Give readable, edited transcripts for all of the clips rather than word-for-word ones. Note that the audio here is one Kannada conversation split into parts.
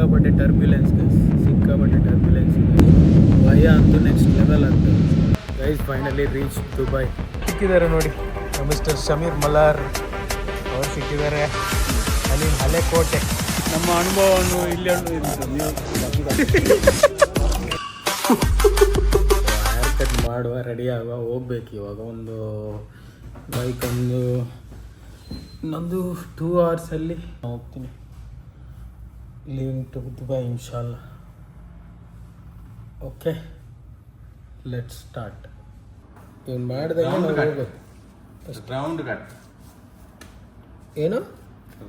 ಸಿಕ್ಕಾಪಟ್ಟೆ ಟರ್ಬ್ಯುಲೆನ್ಸ್ ಗೈಸ್, ಸಿಕ್ಕಾಪಟ್ಟೆ ಟರ್ಬ್ಯುಲೆನ್ಸ್ ಇದೆ. ಭಯ ಅಂತೂ ನೆಕ್ಸ್ಟ್ ಲೆವೆಲ್ ಆಗ್ತದೆ ಗೈಸ್. Finally reach Dubai. ಸಿಕ್ಕಿದ್ದಾರೆ ನೋಡಿ ಮಿಸ್ಟರ್ ಶಮೀರ್ ಮಲಾರ್ ಅವರು ಸಿಕ್ಕಿದ್ದಾರೆ. ಅಲ್ಲಿ ಹಳೆ ಕೋಟೆ ನಮ್ಮ ಅನುಭವವನ್ನು ಇಲ್ಲಿ ಹೇರ್ ಕಟ್ ಮಾಡುವ ರೆಡಿ ಆಗುವ ಹೋಗ್ಬೇಕು ಇವಾಗ. ಒಂದು ಬೈಕ್ ಇನ್ನೊಂದು 2 ಅವರ್ಸಲ್ಲಿ ಹೋಗ್ತೀನಿ. ಲೀವಿಂಗ್ ಟು ದುಬೈ ಇನ್ಶಾಲ್ಲ. Okay let's start. ಇವ್ನು ಮಾಡಿದಾಗ ಹೋಗ್ಬೇಕು. Round cut. ಏನು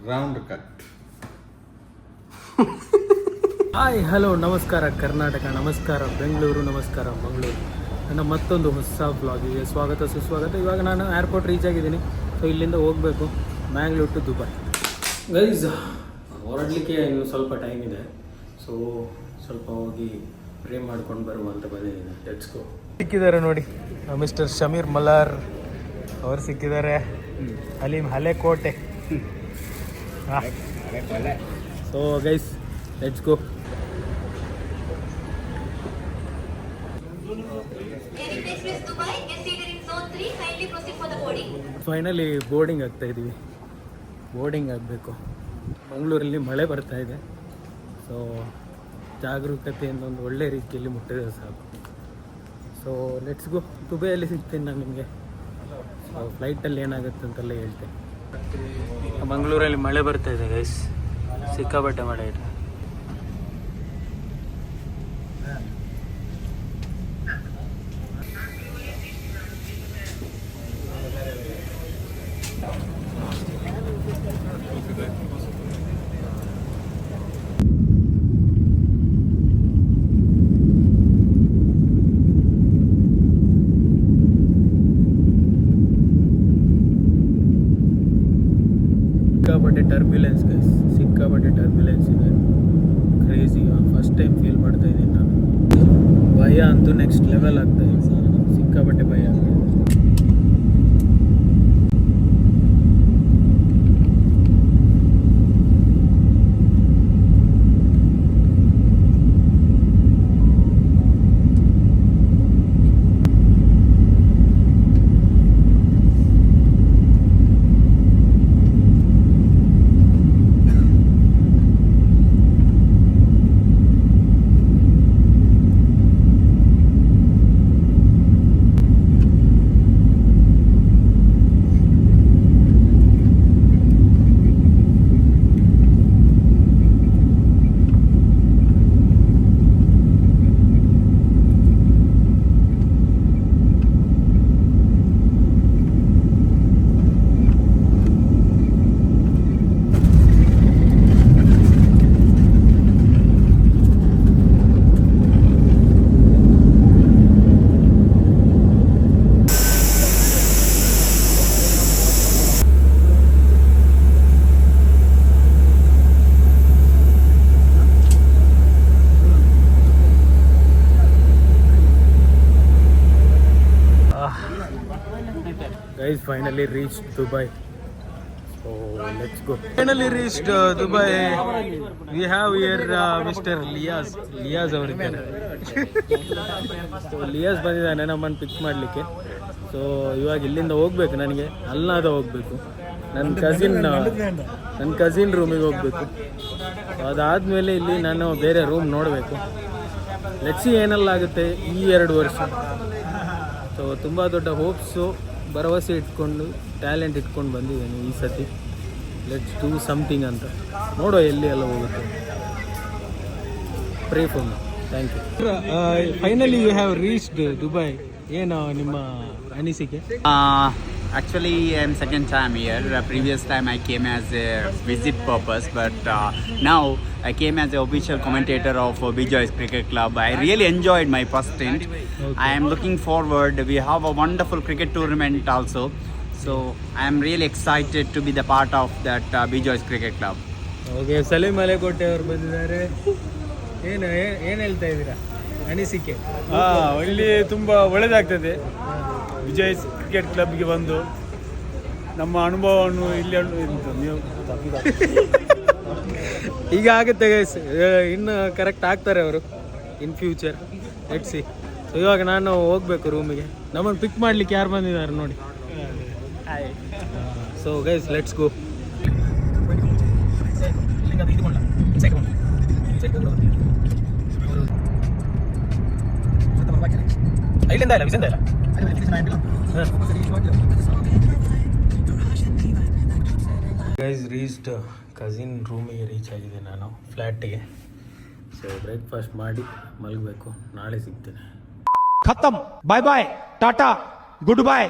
ರೌಂಡ್ ಕಟ್? ಹಾಯ್ ಹಲೋ ನಮಸ್ಕಾರ ಕರ್ನಾಟಕ, ನಮಸ್ಕಾರ ಬೆಂಗಳೂರು, ನಮಸ್ಕಾರ ಮಂಗಳೂರು. ನನ್ನ ಮತ್ತೊಂದು ಹೊಸ ಬ್ಲಾಗಿಗೆ ಸ್ವಾಗತ ಸುಸ್ವಾಗತ. ಇವಾಗ ನಾನು ಏರ್ಪೋರ್ಟ್ ರೀಚ್ ಆಗಿದ್ದೀನಿ. ಸೊ ಇಲ್ಲಿಂದ ಹೋಗಬೇಕು ಮ್ಯಾಂಗ್ಳೂರ್ ಟು ದುಬೈ. ಗೈಸ್ ಹೊರಡಲಿಕ್ಕೆ ಇನ್ನು ಸ್ವಲ್ಪ ಟೈಮ್ ಇದೆ. ಸೊ ಸ್ವಲ್ಪ ಹೋಗಿ ಪ್ರೇ ಮಾಡ್ಕೊಂಡು ಬರುವಂತ ಬಂದಿದ್ದೀನಿ. Let's go. ಸಿಕ್ಕಿದ್ದಾರೆ ನೋಡಿ ಮಿಸ್ಟರ್ ಶಮೀರ್ ಮಲಾರ್ ಅವರು ಸಿಕ್ಕಿದ್ದಾರೆ. ಅಲ್ಲಿ ಹಳೆ ಕೋಟೆ. So guys let's go. Finally boarding ಆಗ್ತಾ ಇದ್ದೀವಿ. ಬೋರ್ಡಿಂಗ್ ಆಗಬೇಕು. ಮಂಗಳೂರಲ್ಲಿ ಮಳೆ ಬರ್ತಾ ಇದೆ. ಸೊ ಜಾಗರೂಕತೆಯಿಂದ ಒಂದು ಒಳ್ಳೆ ರೀತಿಯಲ್ಲಿ ಮುಟ್ಟಿದ್ರೆ ಸಾಕು. So let's go. ದುಬೈಯಲ್ಲಿ ಸಿಗ್ತೀನಿ ನಾನು ನಿಮಗೆ. ಸೊ ಫ್ಲೈಟಲ್ಲಿ ಏನಾಗುತ್ತೆ ಅಂತೆಲ್ಲ ಹೇಳ್ತೇನೆ. ಮಂಗಳೂರಲ್ಲಿ ಮಳೆ ಬರ್ತಾ ಇದೆ ಗೈಸ್, ಸಿಕ್ಕಾಪಟ್ಟೆ ಮಳೆ ಇದೆ. ಸಿಕ್ಕಾಪಟ್ಟೆ ಟರ್ಬ್ಯುಲೆನ್ಸ್ ಗೈಸ್, ಸಿಕ್ಕಾಪಟ್ಟೆ ಟರ್ಬ್ಯುಲೆನ್ಸ್ ಇದೆ. ಕ್ರೇಜಿ. ಫಸ್ಟ್ ಟೈಮ್ ಫೀಲ್ ಮಾಡ್ತಾ ಇದ್ದೀನಿ ನಾನು. ಭಯ ಅಂತೂ ನೆಕ್ಸ್ಟ್ ಲೆವೆಲ್ ಆಗ್ತಾ ಇದೆ. ಸಿಕ್ಕಾಪಟ್ಟೆ ಭಯ ಆಗ್ತಾ ಇದೆ. Guys, finally reached Dubai. So let's go. Finally reached Dubai. We have here Mr. Liaz ಅವರಿದ್ದಾರೆ. ಸೊ ಲಿಯಾಸ್ ಬಂದಿದ್ದಾನೆ ನಮ್ಮನ್ನು ಪಿಕ್ ಮಾಡಲಿಕ್ಕೆ. ಸೊ ಇವಾಗ ಇಲ್ಲಿಂದ ಹೋಗ್ಬೇಕು. ನನಗೆ ಅಲ್ನಾದ ಹೋಗಬೇಕು. ನನ್ನ ಕಸಿನ್ ರೂಮಿಗೆ ಹೋಗಬೇಕು. ಅದಾದಮೇಲೆ ಇಲ್ಲಿ ನಾನು ಬೇರೆ ರೂಮ್ ನೋಡಬೇಕು. ಲೆಟ್ಸಿ ಏನೆಲ್ಲ ಆಗುತ್ತೆ ಈ 2 ವರ್ಷ. ಸೊ ತುಂಬ ದೊಡ್ಡ ಹೋಪ್ಸು, ಭರವಸೆ ಇಟ್ಕೊಂಡು, ಟ್ಯಾಲೆಂಟ್ ಇಟ್ಕೊಂಡು ಬಂದಿದ್ದೇನೆ ಈ ಸತಿ. ಲೆಟ್ಸ್ ಡೂ ಸಮಥಿಂಗ್ ಅಂತ ನೋಡೋ ಎಲ್ಲಿ ಎಲ್ಲ ಹೋಗುತ್ತೆ. Pray for me. Thank you. Finally you have reached Dubai. ಏನು ನಿಮ್ಮ ಅನಿಸಿಕೆ? Actually, I'm second time here. Previous time I came as a visit purpose, but now I came as an official commentator of Bijoy's Cricket Club. I really enjoyed my first stint. Okay. I am looking forward. We have a wonderful cricket tournament also. So I am really excited to be the part of that Bijoy's Cricket Club. Okay, Salim ಮಲೆಕೋಟೆ ಅವರು ಬಂದಿದ್ದಾರೆ. ಏನು ಹೇಳ್ತಾ ಇದ್ದೀರಾ ಅನಿಸಿಕೆ? ಇಲ್ಲಿ ತುಂಬ ಒಳ್ಳೆಯದಾಗ್ತದೆ. ವಿಜಯ್ ಕ್ರಿಕೆಟ್ ಕ್ಲಬ್ಗೆ ಬಂದು ನಮ್ಮ ಅನುಭವವನ್ನು ಇಲ್ಲಿ ಈಗ ಆಗುತ್ತೆ ಗೈಸ್, ಇನ್ನು ಕರೆಕ್ಟ್ ಆಗ್ತಾರೆ ಅವರು ಇನ್ ಫ್ಯೂಚರ್. ಸಿ. ಸೊ ಇವಾಗ ನಾನು ಹೋಗ್ಬೇಕು ರೂಮಿಗೆ. ನಮ್ಮನ್ನು ಪಿಕ್ ಮಾಡ್ಲಿಕ್ಕೆ ಯಾರು ಬಂದಿದ್ದಾರೆ ನೋಡಿ. So guys let's go. Guys reached cousin ರೂಮಿಗೆ ರೀಚ್ ಆಗಿದೆ ನಾನು, ಫ್ಲ್ಯಾಟಿಗೆ. ಸೊ ಬ್ರೇಕ್ಫಾಸ್ಟ್ ಮಾಡಿ ಮಲಗಬೇಕು, ನಾಳೆ ಸಿಗ್ತೇನೆ. खत्म, bye bye, tata, good bye,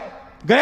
गया.